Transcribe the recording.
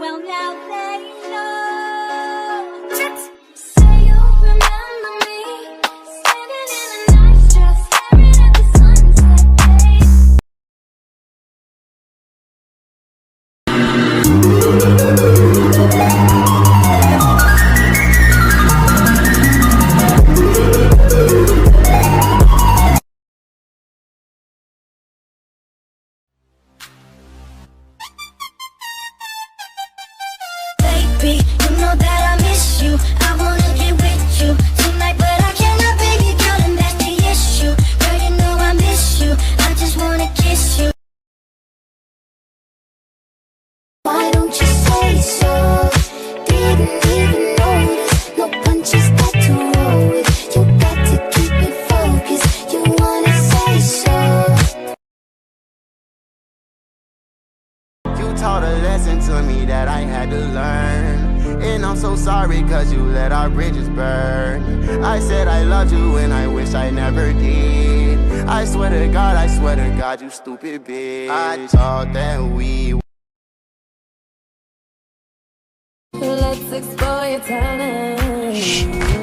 Well, now they know. Say you remember me, standing in a nice dress, staring at the sunset, babe. Baby, you know that I miss you. I wanna get with you tonight, but I cannot, baby girl, and that's the issue. Girl, you know I miss you. I just wanna kiss you. Why don't you say so? Didn't even notice. No punches got to roll with. You got to keep it focused. You wanna say so? You taught a lesson to me that I had to learn. And I'm so sorry cause you let our bridges burn. I said I loved you and I wish I never did. I swear to God, you stupid bitch. I thought that we Let's explore your talent.